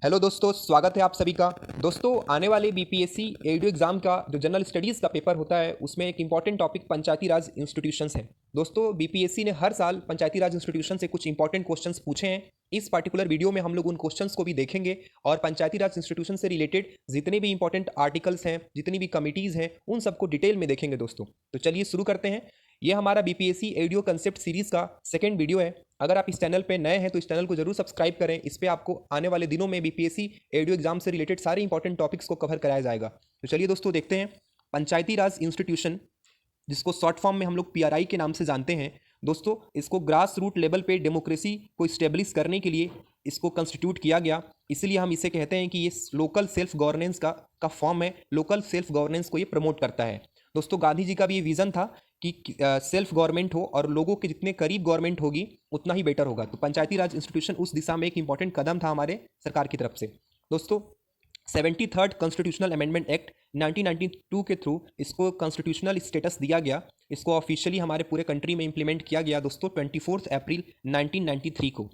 Hello दोस्तों, स्वागत है आप सभी का। दोस्तों, आने वाले बीपीएससी एडू एग्जाम का जो जनरल स्टडीज़ का पेपर होता है उसमें एक इंपॉर्टेंट टॉपिक पंचायती राज इंस्टीट्यूशंस है। दोस्तों, बीपीएससी ने हर साल पंचायती राज इंस्टीट्यूशन से कुछ इंपॉर्टेंट क्वेश्चंस पूछे हैं। इस पर्टिकुलर वीडियो में हम लोग उन क्वेश्चंस को भी देखेंगे और पंचायती राज इंस्टीट्यूशन से रिलेटेड जितने भी इंपॉर्टेंट आर्टिकल्स हैं, जितनी भी कमिटीज़ हैं, उन सबको डिटेल में देखेंगे दोस्तों। तो चलिए शुरू करते हैं। ये हमारा बीपीएससी एडियो कंसेप्ट सीरीज़ का सेकंड वीडियो है। अगर आप इस चैनल पे नए हैं तो इस चैनल को जरूर सब्सक्राइब करें। इस पे आपको आने वाले दिनों में बीपीएससी एडियो एग्जाम से रिलेटेड सारे इंपॉर्टेंट टॉपिक्स को कवर कराया जाएगा। तो चलिए दोस्तों देखते हैं। पंचायती राज इंस्टीट्यूशन, जिसको शॉर्ट फॉर्म में हम लोग पीआरआई के नाम से जानते हैं दोस्तों, इसको ग्रास रूट लेवल पे डेमोक्रेसी को इस्टेब्लिश करने के लिए इसको कंस्टिट्यूट किया गया। इसीलिए हम इसे कहते हैं कि ये लोकल सेल्फ गवर्नेंस का फॉर्म है। लोकल सेल्फ गवर्नेंस को ये प्रमोट करता है। दोस्तों, गांधी जी का भी ये विजन था कि सेल्फ गवर्नमेंट हो और लोगों के जितने करीब गवर्नमेंट होगी उतना ही बेटर होगा। तो पंचायती राज इंस्टीट्यूशन उस दिशा में एक इंपॉर्टेंट कदम था हमारे सरकार की तरफ से। दोस्तों, 73rd कॉन्स्टिट्यूशनल अमेंडमेंट एक्ट 1992 के थ्रू इसको कॉन्स्टिट्यूशनल स्टेटस दिया गया। इसको ऑफिशियली हमारे पूरे कंट्री में इंप्लीमेंट किया गया दोस्तों 24 अप्रैल 1993 को।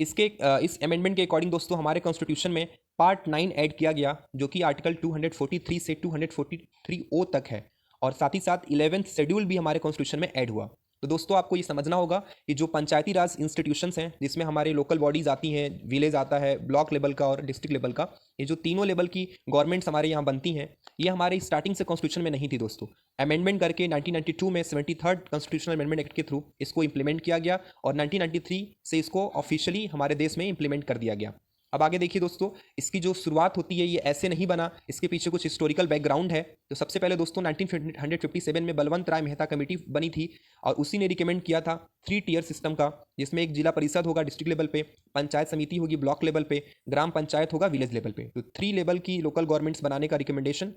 इस अमेंडमेंट के अकॉर्डिंग दोस्तों हमारे कॉन्स्टिट्यूशन में पार्ट 9 ऐड किया गया, जो कि आर्टिकल 243 से 243 ओ तक है। और साथ ही साथ 11th शेड्यूल भी हमारे कॉन्स्टिट्यूशन में ऐड हुआ। तो दोस्तों, आपको ये समझना होगा कि जो पंचायती राज इंस्टीट्यूशंस हैं, जिसमें हमारे लोकल बॉडीज़ आती हैं, विलेज आता है, ब्लॉक लेवल का और डिस्ट्रिक्ट लेवल का, ये जो तीनों लेवल की गवर्नमेंट्स हमारे यहाँ बनती हैं, ये हमारे स्टार्टिंग से कॉन्स्टिट्यूशन में नहीं थी दोस्तों। अमेंडमेंट करके 1992 में 73rd कॉन्स्टिट्यूशनल अमेंडमेंट एक्ट के थ्रू इसको इंप्लीमेंट किया गया और 1993 से इसको ऑफिशियली हमारे देश में इंप्लीमेंट कर दिया गया। अब आगे देखिए दोस्तों, इसकी जो शुरुआत होती है ये ऐसे नहीं बना, इसके पीछे कुछ हिस्टोरिकल बैकग्राउंड है। तो सबसे पहले दोस्तों 1957 में बलवंत राय मेहता कमेटी बनी थी और उसी ने रिकमेंड किया था 3 टियर सिस्टम का, जिसमें एक जिला परिषद होगा डिस्ट्रिक्ट लेवल पे, पंचायत समिति होगी ब्लॉक लेवल पे, ग्राम पंचायत होगा विलेज लेवल पे। तो 3 लेवल की लोकल गवर्नमेंट्स बनाने का रिकमेंडेशन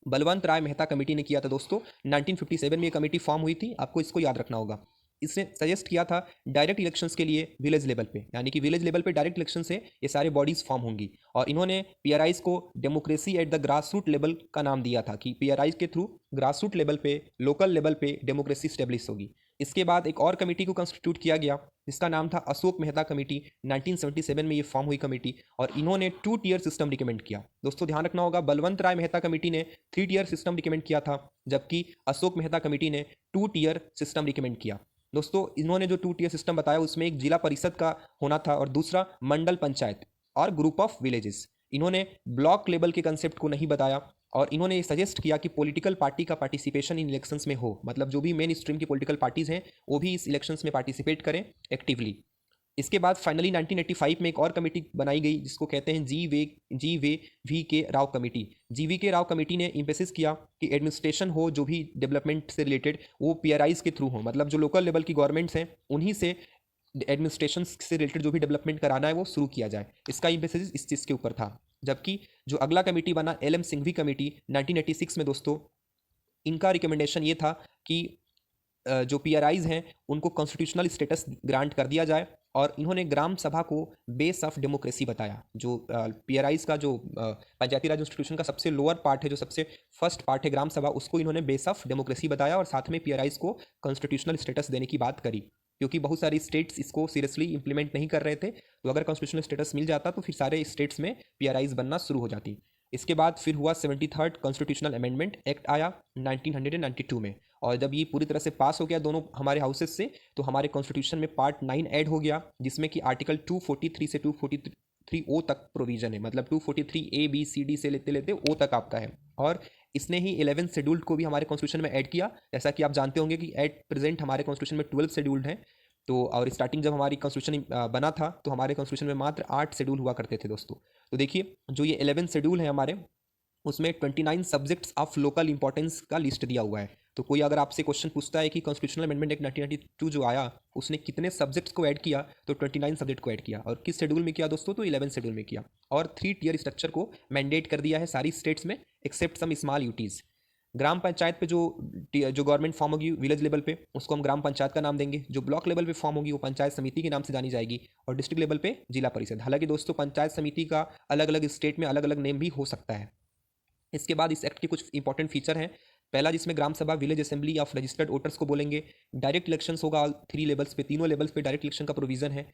बलवंत राय मेहता कमेटी ने किया था दोस्तों। 1957 में ये कमेटी फॉर्म हुई थी, आपको इसको याद रखना होगा। इसने सजेस्ट किया था डायरेक्ट इलेक्शंस के लिए विलेज लेवल पे, यानी कि विलेज लेवल पे डायरेक्ट इलेक्शन से ये सारे बॉडीज फॉर्म होंगी। और इन्होंने पीआरआईज को democracy at the grass root level का नाम दिया था कि पीआरआईज के थ्रू ग्रास रूट लेवल पे, लोकल लेवल पे डेमोक्रेसी स्टेब्लिश होगी। इसके बाद एक और कमेटी को कंस्टिट्यूट किया गया, जिसका नाम था अशोक मेहता कमेटी। 1977 में ये फॉर्म हुई कमेटी और इन्होंने 2 टियर सिस्टम रिकमेंड किया। दोस्तों ध्यान रखना होगा, बलवंत राय मेहता कमेटी ने 3 टियर सिस्टम रिकमेंड किया था, जबकि अशोक मेहता कमेटी ने 2 टियर सिस्टम रिकमेंड किया। दोस्तों, इन्होंने जो 2 टियर सिस्टम बताया उसमें एक जिला परिषद का होना था और दूसरा मंडल पंचायत और ग्रुप ऑफ विलेजेस। इन्होंने ब्लॉक लेवल के कंसेप्ट को नहीं बताया और इन्होंने सजेस्ट किया कि पॉलिटिकल पार्टी का पार्टिसिपेशन इन इलेक्शंस में हो, मतलब जो भी मेन स्ट्रीम की पॉलिटिकल पार्टीज हैं वो भी इस इलेक्शंस में पार्टिसिपेट करें एक्टिवली। इसके बाद फाइनली 1985 में एक और कमेटी बनाई गई, जिसको कहते हैं जी वी के राव कमेटी। जी.वी.के. राव कमेटी ने इम्फेसिस किया कि एडमिनिस्ट्रेशन हो, जो भी डेवलपमेंट से रिलेटेड, वो पीआरआईज के थ्रू हो, मतलब जो लोकल लेवल की गवर्नमेंट्स हैं उन्हीं से एडमिनिस्ट्रेशन से रिलेटेड जो भी डेवलपमेंट कराना है वो शुरू किया जाए। इसका इम्फेसिस इस चीज़ के ऊपर था। जबकि जो अगला कमेटी बना एल एम सिंघवी कमेटी 1986 में दोस्तों, इनका रिकमेंडेशन ये था कि जो पीआरआईज हैं उनको कॉन्स्टिट्यूशनल स्टेटस ग्रांट कर दिया जाए और इन्होंने ग्राम सभा को बेस ऑफ डेमोक्रेसी बताया। जो पीआरआईज का जो पंचायती राज इंस्टीट्यूशन का सबसे लोअर पार्ट है, जो सबसे फर्स्ट पार्ट है ग्राम सभा, उसको इन्होंने बेस ऑफ डेमोक्रेसी बताया और साथ में पीआरआईज को कॉन्स्टिट्यूशनल स्टेटस देने की बात करी, क्योंकि बहुत सारी स्टेट्स इसको सीरियसली इंप्लीमेंट नहीं कर रहे थे। तो अगर कॉन्स्टिट्यूशनल स्टेटस मिल जाता तो फिर सारे स्टेट्स में पीआरआईज बनना शुरू हो जाती। इसके बाद फिर हुआ 73rd कॉन्स्टिट्यूशनल अमेंडमेंट एक्ट आया 1992 में, और जब ये पूरी तरह से पास हो गया दोनों हमारे हाउसेस से, तो हमारे कॉन्स्टिट्यूशन में पार्ट 9 ऐड हो गया, जिसमें कि आर्टिकल 243 से 243 ओ तक प्रोविजन है, मतलब 243 ए बी सी डी से लेते लेते ओ तक आपका है। और इसने ही 11th शेड्यूल को भी हमारे कॉन्स्टिट्यूशन में ऐड किया। जैसा कि आप जानते होंगे कि एट प्रेजेंट हमारे कॉन्स्टिट्यूशन में 12 शेड्यूल्ड हैं। तो और स्टार्टिंग जब हमारी कॉन्स्टिट्यूशन बना था तो हमारे कॉन्स्टिट्यूशन में मात्र 8 शेड्यूल हुआ करते थे दोस्तों। तो देखिए, जो ये 11th शेड्यूल है हमारे, उसमें 29 सब्जेक्ट्स ऑफ लोकल इंपॉर्टेंस का लिस्ट दिया हुआ है। तो कोई अगर आपसे क्वेश्चन पूछता है कि कॉन्स्टिट्यूशनल अमेंडमेंट एक्ट 1992 जो आया उसने कितने सब्जेक्ट्स को ऐड किया, तो 29 सब्जेक्ट को ऐड किया। और किस शेड्यूल में किया दोस्तों, तो 11 शेड्यूल में किया। और 3 टियर स्ट्रक्चर को मैंडेट कर दिया है सारी स्टेट्स में, एक्सेप्ट सम स्मॉल यूटीज़। ग्राम पंचायत पे जो गवर्नमेंट फॉर्म होगी विलेज लेवल पे, उसको हम ग्राम पंचायत का नाम देंगे। जो ब्लॉक लेवल पे फॉर्म होगी वो पंचायत समिति के नाम से जानी जाएगी, और डिस्ट्रिक्ट लेवल पे जिला परिषद। हालांकि दोस्तों, पंचायत समिति का अलग अलग स्टेट में अलग अलग नेम भी हो सकता है। इसके बाद इस एक्ट के कुछ इंपॉर्टेंट फीचर हैं। पहला, जिसमें ग्राम सभा village assembly of registered voters को बोलेंगे। डायरेक्ट इलेक्शंस होगा 3 लेवल्स पे, तीनों लेवल्स पे डायरेक्ट इलेक्शन का प्रोविजन है।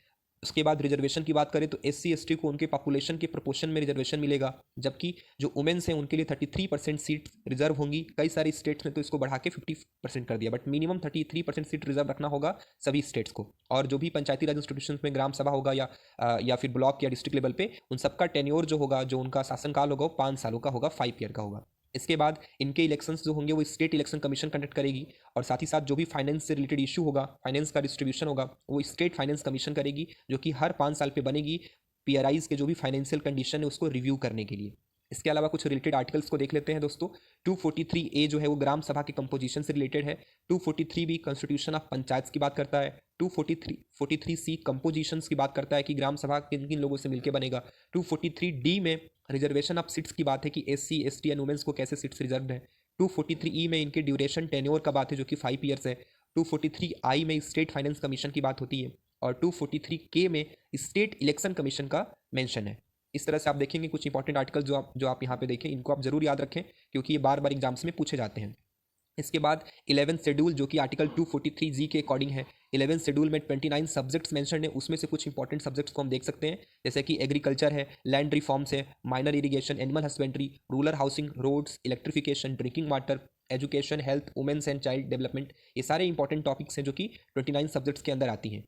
उसके बाद रिजर्वेशन की बात करें तो SC ST को उनके पॉपुलेशन के प्रोपोर्शन में रिजर्वेशन मिलेगा, जबकि जो वुमेन्स हैं उनके लिए 33% सीट रिजर्व होंगी। कई सारे स्टेट्स ने तो इसको बढ़ा के 50% कर दिया, बट मिनिमम 33% सीट रिजर्व रखना होगा सभी स्टेट्स को। और जो भी पंचायती राज इंस्टीट्यूशन में ग्राम सभा होगा या फिर ब्लॉक या डिस्ट्रिक्ट लेवल पे, उन सबका टेन्योर जो होगा, जो उनका शासनकाल होगा, वो 5 सालों का होगा, 5 ईयर का होगा। इसके बाद इनके इलेक्शंस जो होंगे वो स्टेट इलेक्शन कमीशन कंडक्ट करेगी, और साथ ही साथ जो भी फाइनेंस से रिलेटेड इशू होगा, फाइनेंस का डिस्ट्रीब्यूशन होगा, वो स्टेट फाइनेंस कमीशन करेगी, जो कि हर 5 साल पे बनेगी PRIs के जो भी फाइनेंशियल कंडीशन है उसको रिव्यू करने के लिए। इसके अलावा कुछ रिलेटेड आर्टिकल्स को देख लेते हैं दोस्तों। 243A जो है वो ग्राम सभा के कंपोजिशन से रिलेटेड है। 243B कॉन्स्टिट्यूशन ऑफ पंचायत की बात करता है। 243C कंपोजिशंस की बात करता है कि ग्राम सभा किन किन लोगों से मिलकर बनेगा। 243D में रिजर्वेशन ऑफ सीट्स की बात है कि SC ST एंड वुमेन्स को कैसे सीट्स रिजर्व है। 243E में इनके ड्यूरेशन टेन्योर का बात है जो कि 5 ईयर्स है। 243I में स्टेट फाइनेंस कमीशन की बात होती है, और 243K में स्टेट इलेक्शन कमीशन का मेंशन है। इस तरह से आप देखेंगे कुछ इंपॉर्टेंट आर्टिकल जो आप यहाँ पे देखें, इनको आप जरूर याद रखें क्योंकि ये बार बार एग्जाम्स में पूछे जाते हैं। इसके बाद 11th शेड्यूल जो कि आर्टिकल 243G के अकॉर्डिंग है। 11th शेड्यूल में 29 सब्जेक्ट्स मेंशन है, उसमें से कुछ इंपॉर्टेंट सब्जेक्ट्स को हम देख सकते हैं, जैसे कि एग्रीकल्चर है, लैंड रिफॉर्म्स है, minor irrigation, animal husbandry, rural housing, roads, electrification, drinking water, education, health, women's and child development. ये सारे इंपॉर्टेंट टॉपिक्स हैं जो कि 29 सब्जेक्ट्स के अंदर आती हैं।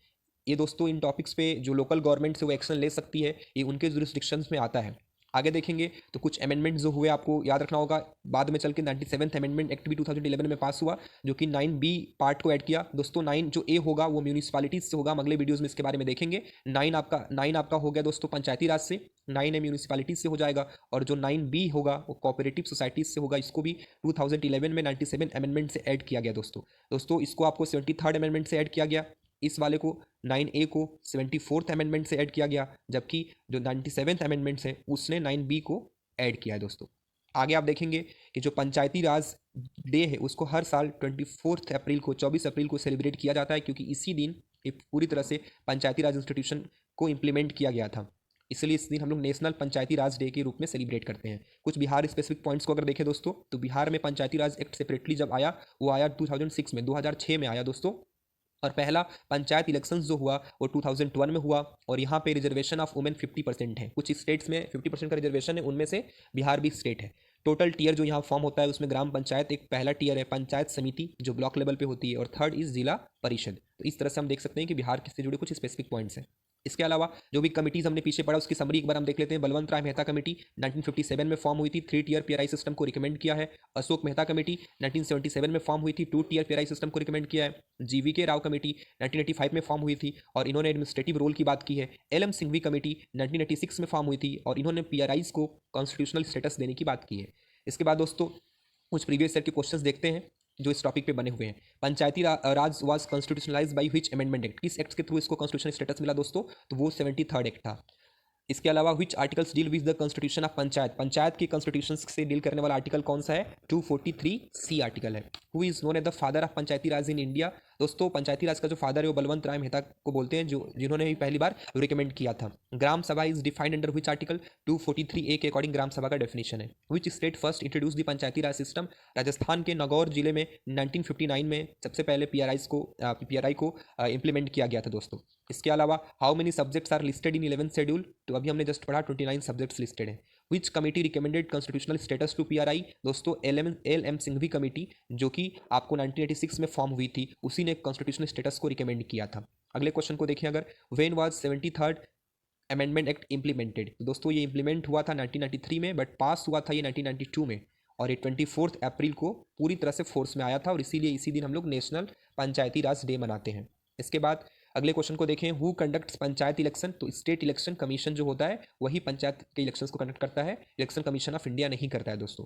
ये दोस्तों इन टॉपिक्स पे जो लोकल गवर्नमेंट से वो एक्शन ले सकती है, ये उनके जुरिस्डिक्शंस में आता है। आगे देखेंगे तो कुछ अमेंडमेंट जो हुए आपको याद रखना होगा, बाद में चल के 97th अमेंडमेंट एक्ट भी 2011 में पास हुआ, जो कि 9B पार्ट को ऐड किया। दोस्तों 9 जो ए होगा वो म्यूनिसिपैलिटीज से होगा, हम अगले वीडियोस में इसके बारे में देखेंगे। 9 आपका हो गया दोस्तों पंचायती राज से, 9A म्यूनिसिपैलिटीज से हो जाएगा, और जो 9B होगा वो कोऑपरेटिव सोसाइटीज से होगा। इसको भी 2011 में 97 अमेंडमेंट से ऐड किया गया दोस्तों इसको आपको 73rd अमेंडमेंट से ऐड किया गया। इस वाले को 9A को 74th अमेंडमेंट से ऐड किया गया, जबकि जो 97th अमेंडमेंट है उसने 9B को ऐड किया है दोस्तों। आगे आप देखेंगे कि जो पंचायती राज डे है उसको हर साल 24 अप्रैल को 24 अप्रैल को सेलिब्रेट किया जाता है, क्योंकि इसी दिन एक पूरी तरह से पंचायती राज इंस्टीट्यूशन को इम्प्लीमेंट किया गया था, इसलिए इस दिन हम लोग नेशनल पंचायती राज डे के रूप में सेलिब्रेट करते हैं। कुछ बिहार स्पेसिफिक पॉइंट्स को अगर देखें दोस्तों, तो बिहार में पंचायती राज एक्ट सेपरेटली जब आया वो आया 2006 में, 2006 में आया दोस्तों। और पहला पंचायत इलेक्शंस जो हुआ वो 2001 में हुआ, और यहाँ पे रिजर्वेशन ऑफ वुमेन 50% है। कुछ स्टेट्स में 50% का रिजर्वेशन है, उनमें से बिहार भी स्टेट है। टोटल टीयर जो यहाँ फॉर्म होता है उसमें ग्राम पंचायत एक पहला टीयर है, पंचायत समिति जो ब्लॉक लेवल पे होती है, और थर्ड इज जिला परिषद। तो इस तरह से हम देख सकते हैं कि बिहार से जुड़े कुछ स्पेसिफिक पॉइंट्स हैं। इसके अलावा जो भी कमिटीज हमने पीछे पढ़ा उसकी समरी एक बार हम देख लेते हैं। बलवंत राय मेहता कमेटी 1957 में फॉर्म हुई थी, 3 टियर PRI सिस्टम को रिकमेंड किया है। अशोक मेहता कमेटी 1977 में फॉर्म हुई थी, 2 टियर PRI सिस्टम को रिकमेंड किया है। GVK राव कमेटी 1985 में फॉर्म हुई थी और इन्होंने एडमिनिस्ट्रेटिव रोल की बात की है। LM सिंघवी कमेटी 1986 में फॉर्म हुई थी और इन्होंने PRIs को कॉन्स्टिट्यूशनल स्टेटस देने की बात की है। इसके बाद दोस्तों कुछ प्रीवियस ईयर के क्वेश्चंस देखते हैं जो इस टॉपिक पे बने हुए हैं। Panchayati Raj was constitutionalize by which amendment act, किस एक्ट के थ्रू इसको कॉन्स्टिट्यूशनल स्टेटस मिला दोस्तों, तो वो 73rd एक्ट था। इसके अलावा which articles deal with the constitution of panchayat, panchayat के कॉन्स्टिट्यूशन से डील करने वाला आर्टिकल कौन सा है, 243C आर्टिकल है। Who is known as the father of panchayati raj in India, दोस्तों पंचायती राज का जो फादर है वो बलवंत राय मेहता को बोलते हैं, जो जिन्होंने भी पहली बार रिकमेंड किया था। ग्राम सभा is defined under which article, 243A के अकॉर्डिंग ग्राम सभा का डेफिनेशन है। Which state first introduce the Panchayati Raj system, Rajasthan के नागौर जिले में 1959 में सबसे पहले PRI को इम्प्लीमेंट किया गया था दोस्तों। इसके अलावा how many subjects are listed in 11th schedule, तो अभी हमने जस्ट पढ़ा 29 सब्जेक्ट्स लिस्टेड हैं। Which committee recommended constitutional status to PRI, दोस्तों LM सिंघवी कमेटी जो कि आपको 1986 में फॉर्म हुई थी, उसी ने कॉन्स्टिट्यूशनल स्टेटस को रिकमेंड किया था। अगले क्वेश्चन को देखें अगर, when was 73rd amendment act implemented, तो दोस्तों ये इम्प्लीमेंट हुआ था 1993 में, बट पास हुआ था ये 1992 में, और ये 24 अप्रैल को पूरी तरह से फोर्स में आया था, और इसीलिए इसी दिन हम लोग नेशनल पंचायती राज डे मनाते हैं। इसके बाद अगले क्वेश्चन को देखें, हु कंडक्ट्स पंचायत इलेक्शन, तो स्टेट इलेक्शन कमीशन जो होता है वही पंचायत के इलेक्शंस को कंडक्ट करता है, इलेक्शन कमीशन ऑफ इंडिया नहीं करता है दोस्तों।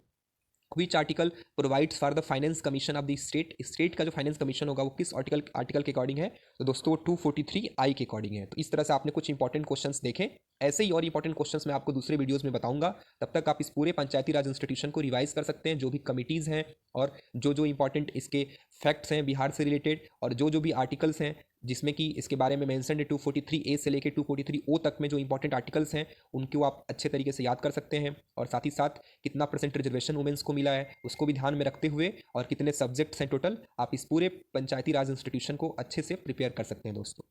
Which article provides for the finance commission of the state, state का जो फाइनेंस कमीशन होगा वो किस आर्टिकल के अकॉर्डिंग है, तो दोस्तों 243I के अकॉर्डिंग है। तो इस तरह से आपने कुछ इंपॉर्टेंट क्वेश्चंस देखे, ऐसे ही और इंपॉर्टेंट क्वेश्चंस मैं आपको दूसरे वीडियोस में बताऊंगा। तब तक आप इस पूरे पंचायती राज इंस्टीट्यूशन को रिवाइज कर सकते हैं, जो भी कमिटीज़ हैं और जो इंपॉर्टेंट इसके फैक्ट्स हैं बिहार से रिलेटेड, और जो भी आर्टिकल्स हैं जिसमें कि इसके बारे में मेंशन है 243A से लेकर 243O तक में जो इंपॉर्टेंट आर्टिकल्स हैं उनको आप अच्छे तरीके से याद कर सकते हैं। और साथ ही साथ कितना % रिजर्वेशन वुमेन्स को मिला है उसको भी ध्यान में रखते हुए, और कितने सब्जेक्ट्स हैं टोटल, आप इस पूरे पंचायती राज इंस्टीट्यूशन को अच्छे से प्रिपेयर कर सकते हैं दोस्तों।